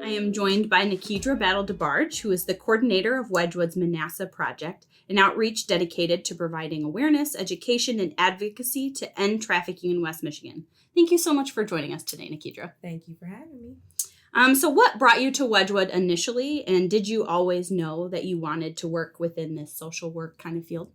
I am joined by Nikeidra Battle-DeBarge, who is the coordinator of Wedgwood's Manasseh Project, an outreach dedicated to providing awareness, education, and advocacy to end trafficking in West Michigan. Thank you so much for joining us today, Nikeidra. Thank you for having me. So what brought you to Wedgwood initially, and did you always know that you wanted to work within this social work kind of field?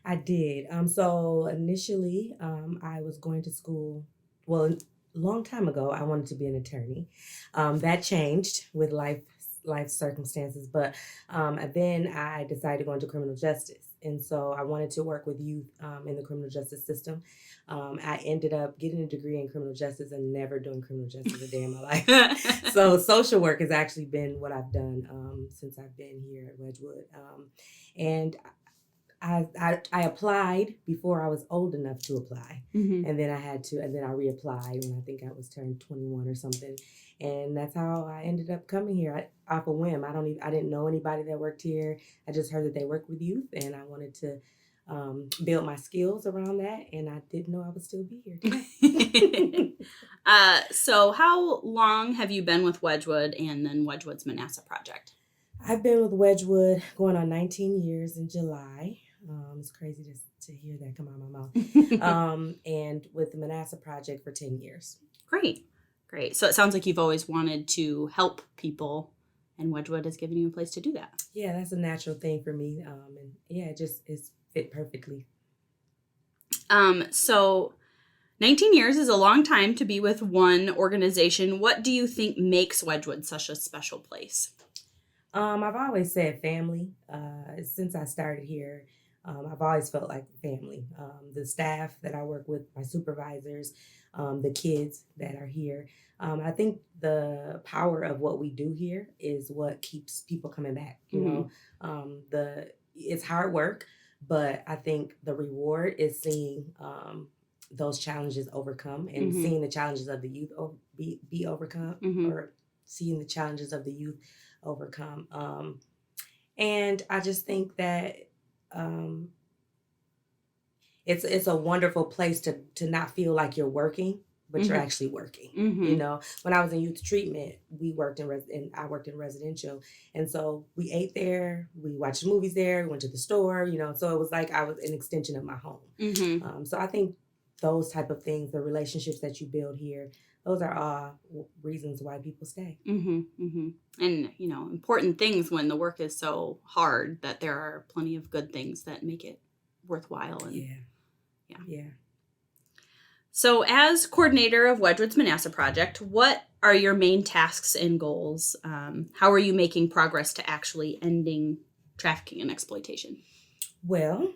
I did. So initially, I was going to school. Well, a long time ago, I wanted to be an attorney. That changed with life circumstances, but then I decided to go into criminal justice, and so I wanted to work with youth in the criminal justice system. I ended up getting a degree in criminal justice and never doing criminal justice a day in my life. So social work has actually been what I've done since I've been here at Wedgwood, and I applied before I was old enough to apply, and then I reapplied when I think I was turned 21 or something, and that's how I ended up coming here off a whim. I didn't know anybody that worked here. I just heard that they work with youth, and I wanted to build my skills around that, and I didn't know I would still be here today. So how long have you been with Wedgwood and then Wedgwood's Manasseh Project? I've been with Wedgwood going on 19 years in July. It's crazy to hear that come out of my mouth. And with the Manasseh Project for 10 years. Great. So it sounds like you've always wanted to help people, and Wedgwood has given you a place to do that. Yeah, that's a natural thing for me. And yeah, it just is fit perfectly. So 19 years is a long time to be with one organization. What do you think makes Wedgwood such a special place? I've always said family. Since I started here, I've always felt like family. The staff that I work with, my supervisors, the kids that are here. I think the power of what we do here is what keeps people coming back. You know, it's hard work, but I think the reward is seeing those challenges overcome and seeing the challenges of the youth be overcome, or seeing the challenges of the youth overcome. And I just think that it's a wonderful place to not feel like you're working, but you're actually working. You know, when I was in youth treatment, I worked in residential, and so we ate there, we watched movies there, we went to the store. You know, so it was like I was an extension of my home. So I think those type of things, the relationships that you build here, those are all reasons why people stay. And, you know, important things when the work is so hard that there are plenty of good things that make it worthwhile. And, yeah. So as coordinator of Wedgwood's Manasseh Project, what are your main tasks and goals? How are you making progress to actually ending trafficking and exploitation? Well,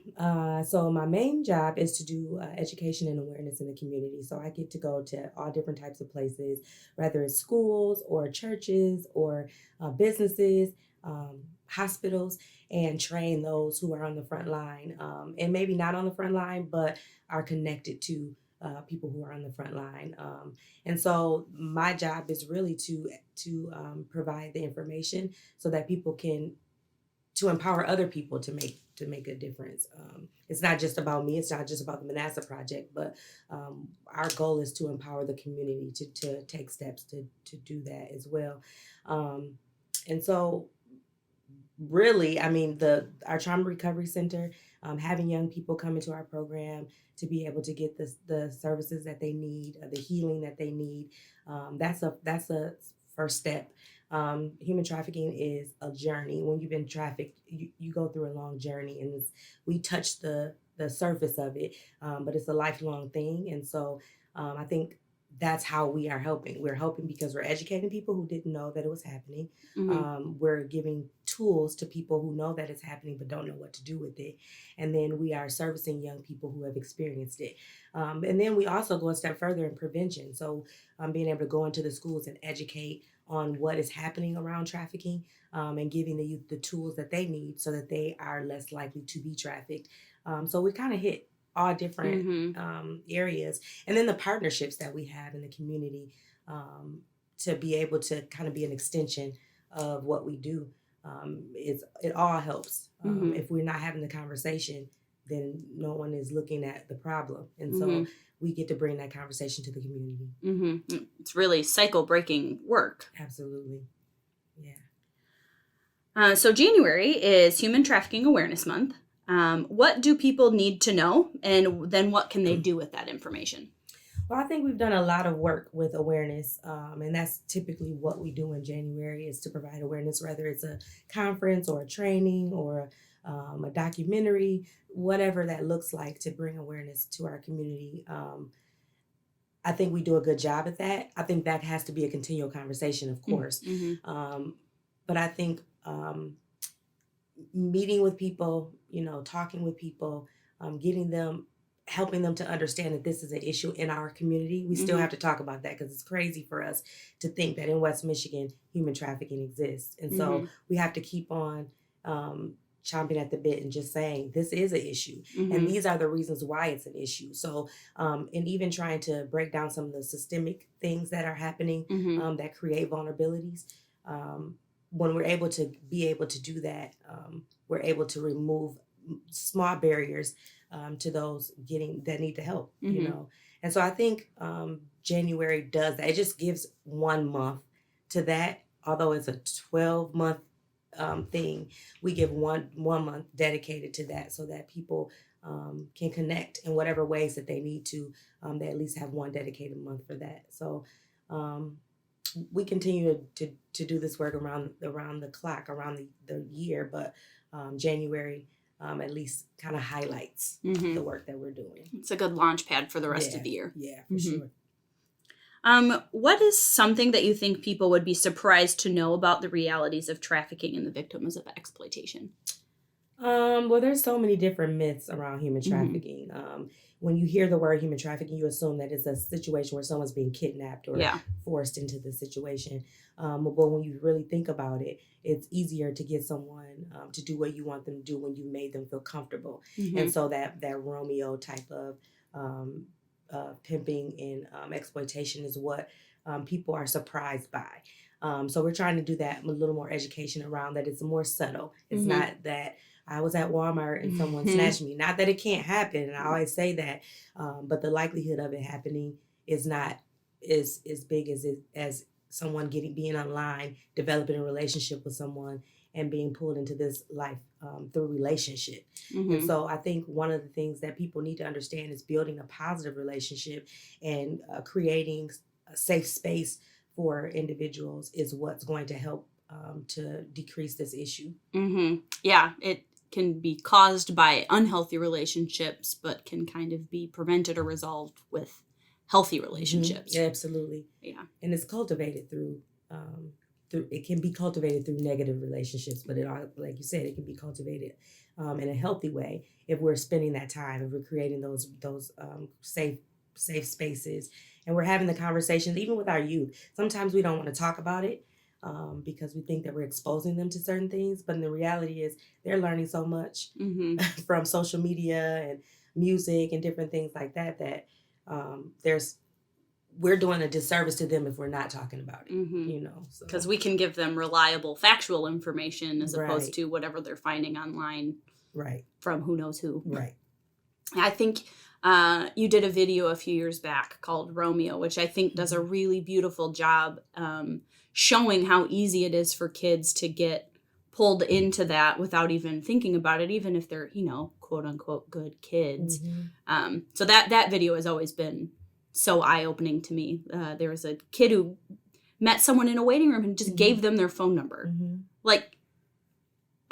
so my main job is to do education and awareness in the community. So I get to go to all different types of places, whether it's schools or churches or businesses, hospitals, and train those who are on the front line, and maybe not on the front line, but are connected to people who are on the front line. And so my job is really to provide the information so that people can to empower other people to make a difference. It's not just about me. It's not just about the Manasseh Project, but our goal is to empower the community to take steps to do that as well. And so really, I mean, our Trauma Recovery Center, having young people come into our program to be able to get the services that they need, the healing that they need, that's a first step. Human trafficking is a journey. When you've been trafficked, you go through a long journey, and we touch the surface of it, but it's a lifelong thing. And so I think that's how we are helping. We're helping because we're educating people who didn't know that it was happening. We're giving tools to people who know that it's happening but don't know what to do with it. And then we are servicing young people who have experienced it. And then we also go a step further in prevention. So being able to go into the schools and educate on what is happening around trafficking, and giving the youth the tools that they need so that they are less likely to be trafficked. So we kind of hit all different areas. And then the partnerships that we have in the community to be able to kind of be an extension of what we do. It all helps. If we're not having the conversation, then no one is looking at the problem. And so we get to bring that conversation to the community. It's really cycle breaking work. Absolutely. So January is Human Trafficking Awareness Month. What do people need to know, and then what can they do with that information? Well, I think we've done a lot of work with awareness, and that's typically what we do in January is to provide awareness, whether it's a conference or a training or a documentary, whatever that looks like to bring awareness to our community. I think we do a good job at that. I think that has to be a continual conversation, of course. Mm-hmm. But I think meeting with people, talking with people, helping them to understand that this is an issue in our community. We still have to talk about that because it's crazy for us to think that in West Michigan, human trafficking exists. And so we have to keep on chomping at the bit and just saying this is an issue. And these are the reasons why it's an issue. So, and even trying to break down some of the systemic things that are happening that create vulnerabilities. When we're able to do that, we're able to remove small barriers to those that need the help, And so I think January does that. It just gives 1 month to that, although it's a 12-month thing. We give one month dedicated to that so that people can connect in whatever ways that they need to. They at least have one dedicated month for that. So we continue to do this work around the clock, around the year, but January at least kind of highlights the work that we're doing. It's a good launch pad for the rest of the year. Yeah, for sure. What is something that you think people would be surprised to know about the realities of trafficking and the victims of exploitation? Well, there's so many different myths around human trafficking. When you hear the word human trafficking, you assume that it's a situation where someone's being kidnapped or forced into the situation. But when you really think about it, it's easier to get someone to do what you want them to do when you made them feel comfortable. And so that Romeo type of pimping and exploitation is what people are surprised by. So we're trying to do that, a little more education around that. It's more subtle. It's not that I was at Walmart and someone snatched me. Not that it can't happen, and I always say that, but the likelihood of it happening is not as big as someone being online, developing a relationship with someone, and being pulled into this life through relationship. And so I think one of the things that people need to understand is building a positive relationship and creating a safe space for individuals is what's going to help to decrease this issue. Yeah, it can be caused by unhealthy relationships, but can kind of be prevented or resolved with healthy relationships. Yeah, absolutely. Yeah. And it's cultivated through it can be cultivated through negative relationships, but like you said, it can be cultivated in a healthy way if we're spending that time, if we're creating those safe spaces, and we're having the conversations even with our youth. Sometimes we don't want to talk about it because we think that we're exposing them to certain things, but the reality is they're learning so much from social media and music and different things like that we're doing a disservice to them if we're not talking about it, because we can give them reliable, factual information as opposed to whatever they're finding online from who knows who. Right. I think you did a video a few years back called Romeo, which I think does a really beautiful job showing how easy it is for kids to get pulled into that without even thinking about it, even if they're, quote unquote, good kids. So that video has always been so eye-opening to me. There was a kid who met someone in a waiting room and just gave them their phone number.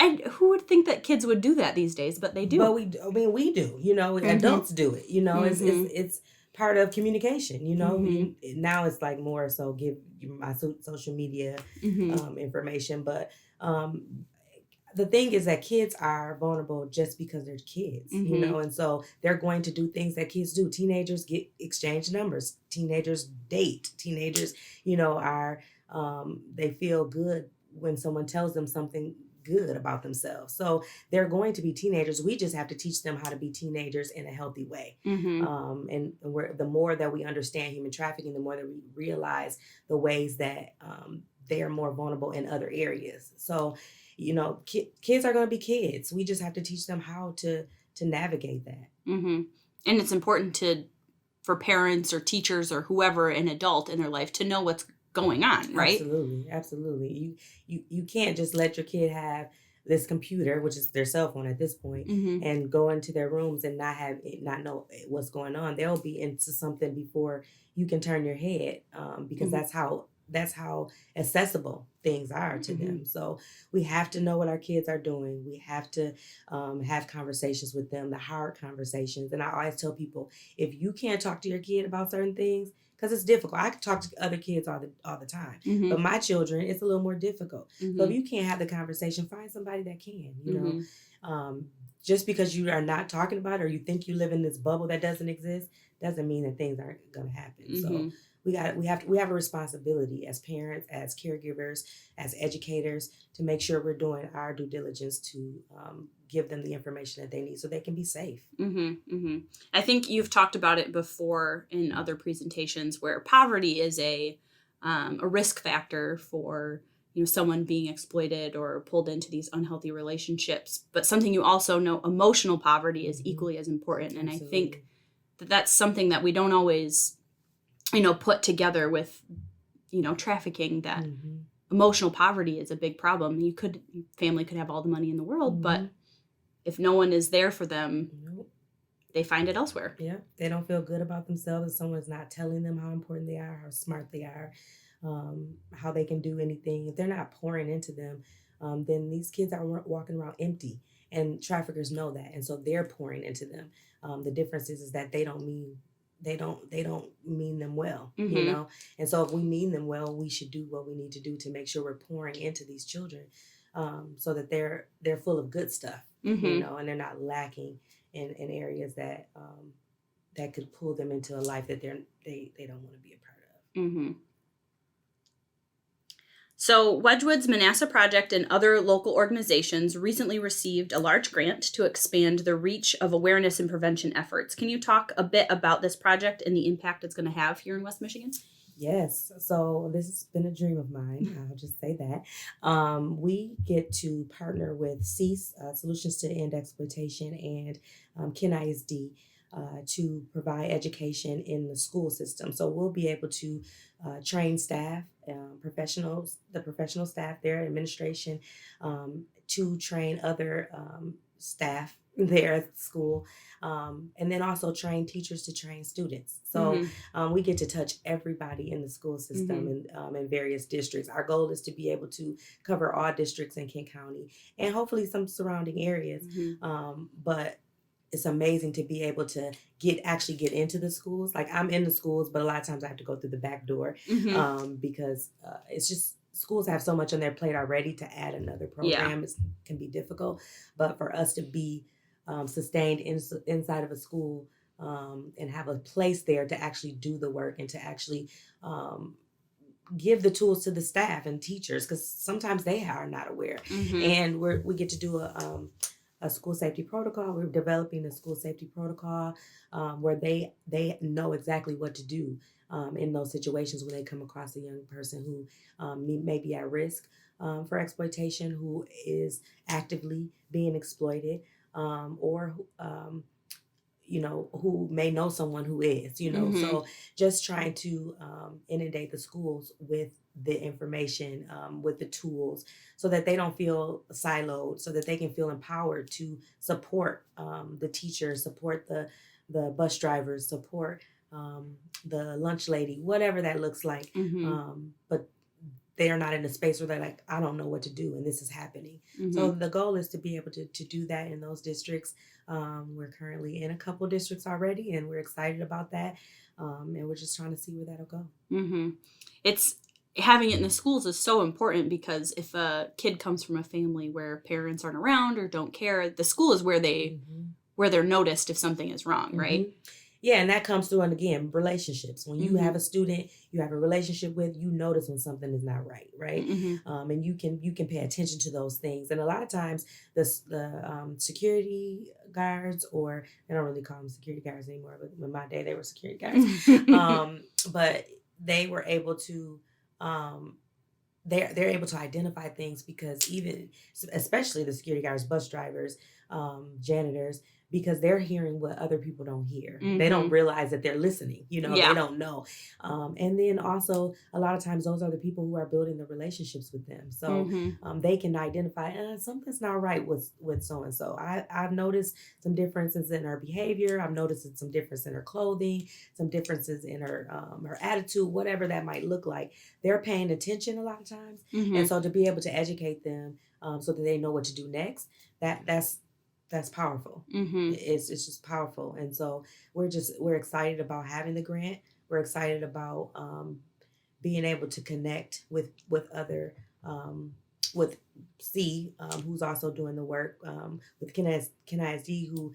And who would think that kids would do that these days? But they do. But we do. Adults do it. It's part of communication. Now it's like more so give my social media information. But the thing is that kids are vulnerable just because they're kids, and so they're going to do things that kids do. Teenagers exchange numbers. Teenagers date. Teenagers, are they feel good when someone tells them something good about themselves. So they're going to be teenagers. We just have to teach them how to be teenagers in a healthy way. And the more that we understand human trafficking, the more that we realize the ways that they are more vulnerable in other areas. So, kids are going to be kids. We just have to teach them how to navigate that. And it's important for parents or teachers or whoever, an adult in their life, to know what's going on, right? Absolutely. You can't just let your kid have this computer, which is their cell phone at this point, and go into their rooms and not know what's going on. They'll be into something before you can turn your head, because that's how accessible things are to them. So we have to know what our kids are doing. We have to have conversations with them, the hard conversations. And I always tell people, if you can't talk to your kid about certain things, because it's difficult. I can talk to other kids all the time, but my children, it's a little more difficult. So if you can't have the conversation, find somebody that can. Just because you are not talking about it, or you think you live in this bubble that doesn't exist, doesn't mean that things aren't going to happen. So we have a responsibility as parents, as caregivers, as educators, to make sure we're doing our due diligence to give them the information that they need so they can be safe. I think you've talked about it before in other presentations, where poverty is a risk factor for someone being exploited or pulled into these unhealthy relationships. But something you also know, emotional poverty is equally as important. And I think that's something that we don't always put together with trafficking, that emotional poverty is a big problem. Family could have all the money in the world, but if no one is there for them, they find it elsewhere. Yeah, they don't feel good about themselves if someone's not telling them how important they are, how smart they are, how they can do anything. If they're not pouring into them, then these kids are walking around empty, and traffickers know that, and so they're pouring into them. The difference is that they don't mean them well, and so if we mean them well, we should do what we need to do to make sure we're pouring into these children, so that they're full of good stuff, and they're not lacking in areas that could pull them into a life that they don't want to be a part of. So Wedgwood's Manasseh Project and other local organizations recently received a large grant to expand the reach of awareness and prevention efforts. Can you talk a bit about this project and the impact it's going to have here in West Michigan? Yes. So this has been a dream of mine. I'll just say that. We get to partner with CEASE, Solutions to End Exploitation, and KISD to provide education in the school system. So we'll be able to train staff, the professional staff there, administration, to train other staff there at the school, and then also train teachers to train students. So we get to touch everybody in the school system in various districts. Our goal is to be able to cover all districts in Kent County and hopefully some surrounding areas. But it's amazing to be able to actually get into the schools. Like, I'm in the schools, but a lot of times I have to go through the back door because it's just, schools have so much on their plate already. To add another program can be difficult. But for us to be sustained inside of a school and have a place there to actually do the work and to actually give the tools to the staff and teachers, because sometimes they are not aware. And we get to do a school safety protocol. We're developing a school safety protocol where they know exactly what to do in those situations when they come across a young person who may be at risk for exploitation, who is actively being exploited, or who may know someone who is, so just trying to inundate the schools with the information, with the tools, so that they don't feel siloed, so that they can feel empowered to support the teachers, support the bus drivers, support the lunch lady, whatever that looks like. But they are not in a space where they're like, I don't know what to do, and this is happening. So the goal is to be able to do that in those districts. We're currently in a couple districts already, and we're excited about that. And we're just trying to see where that'll go. It's having it in the schools is so important, because if a kid comes from a family where parents aren't around or don't care, the school is where they're noticed if something is wrong, right? Yeah, and that comes through, and again, relationships. When you have a student you have a relationship with, you notice when something is not right, right? And you can pay attention to those things. And a lot of times, the security guards, or they don't really call them security guards anymore, but in my day they were security guards. But they were able to. They're able to identify things, because especially the security guards, bus drivers, janitors, because they're hearing what other people don't hear. Mm-hmm. They don't realize that they're listening. Yeah. They don't know. And then also, a lot of times, those are the people who are building the relationships with them. So they can identify, something's not right with so-and-so. I've noticed some differences in her behavior. I've noticed some difference in her clothing, some differences in her attitude, whatever that might look like. They're paying attention a lot of times. And so to be able to educate them so that they know what to do next, that's powerful. It's just powerful. And so we're excited about having the grant. We're excited about being able to connect with other with C, who's also doing the work, with KNISD, who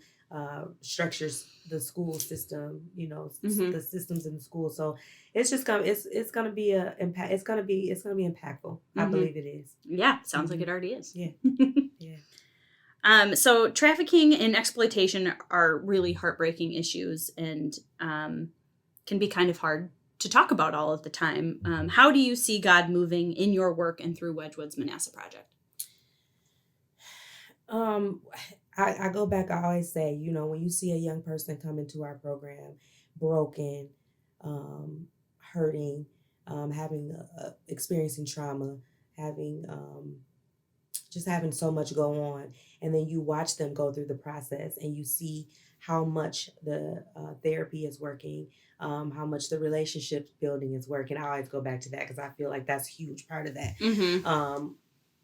structures the school system, the systems in the school. So it's just gonna be impactful. I believe it is. Yeah, sounds like it already is. Yeah. Yeah. So trafficking and exploitation are really heartbreaking issues and can be kind of hard to talk about all of the time. How do you see God moving in your work and through Wedgwood's Manasseh Project? I go back, I always say, when you see a young person come into our program, broken, hurting, experiencing trauma, just having so much go on, and then you watch them go through the process and you see how much the therapy is working, how much the relationship building is working. I always go back to that because I feel like that's a huge part of that.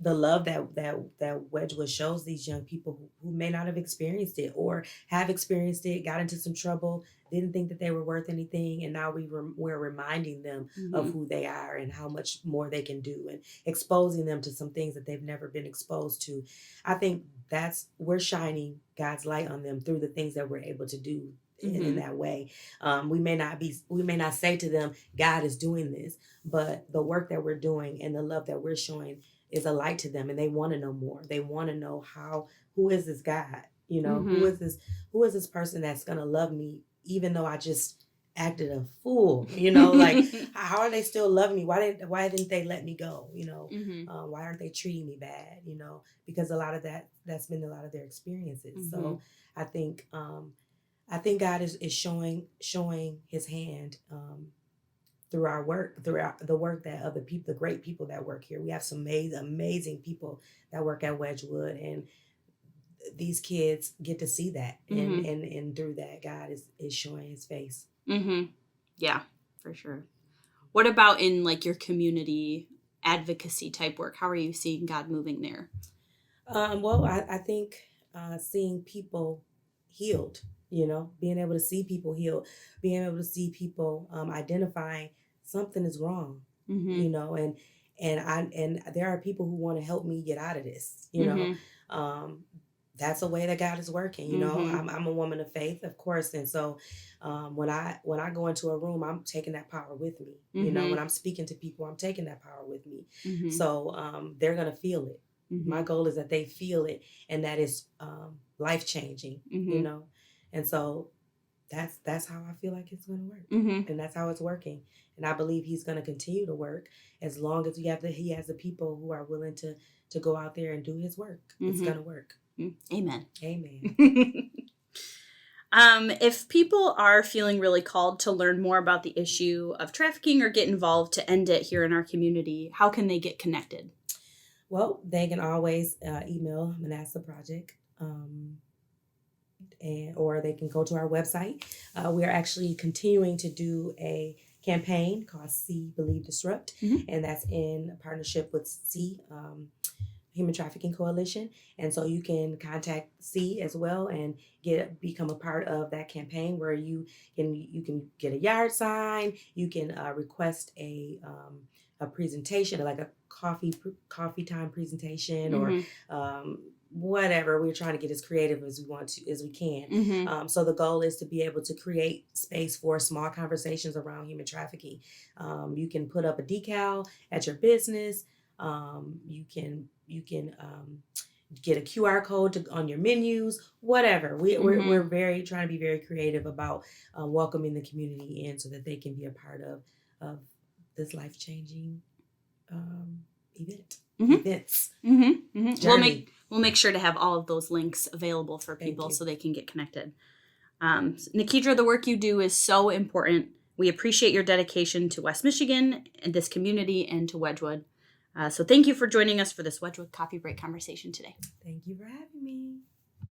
The love that Wedgwood shows these young people who may not have experienced it or have experienced it, got into some trouble, didn't think that they were worth anything, and now we're reminding them of who they are and how much more they can do, and exposing them to some things that they've never been exposed to. I think we're shining God's light on them through the things that we're able to do in that way. We may not say to them, God is doing this, but the work that we're doing and the love that we're showing is a light to them, and they want to know more. They want to know who is this God? Who is this person that's going to love me even though I just acted a fool? Like, how are they still loving me? Why didn't they let me go? Why aren't they treating me bad? Because a lot of that's been a lot of their experiences. So I think God is showing his hand through our work, throughout the work that other people, the great people that work here. We have some amazing people that work at Wedgwood, and these kids get to see that, and through that, God is showing his face. Yeah, for sure. What about in like your community advocacy type work? How are you seeing God moving there? Well, I think seeing people healed, being able to see people healed, being able to see people identifying something is wrong, and there are people who want to help me get out of this, that's a way that God is working. I'm a woman of faith, of course, and so when I go into a room, I'm taking that power with me. When I'm speaking to people, I'm taking that power with me. So they're gonna feel it. My goal is that they feel it, and that is life changing. And so that's how I feel like it's going to work, and that's how it's working. And I believe he's going to continue to work as long as he has the people who are willing to go out there and do his work. It's going to work. Amen. Amen. If people are feeling really called to learn more about the issue of trafficking or get involved to end it here in our community, how can they get connected? Well, they can always email Manasseh Project, or they can go to our website. We are actually continuing to do a campaign called See, Believe, Disrupt, and that's in partnership with C, Human Trafficking Coalition. And so you can contact C as well and become a part of that campaign, where you can get a yard sign, you can request a presentation, like a coffee time presentation, or whatever. We're trying to get as creative as we can. So the goal is to be able to create space for small conversations around human trafficking. You can put up a decal at your business. You can get a QR code on your menus, whatever. We're very trying to be very creative about welcoming the community in, so that they can be a part of this life-changing events. We'll we'll make sure to have all of those links available for people so they can get connected. Nikeidra, the work you do is so important. We appreciate your dedication to West Michigan and this community and to Wedgwood. So thank you for joining us for this Wedgwood Coffee Break conversation today. Thank you for having me.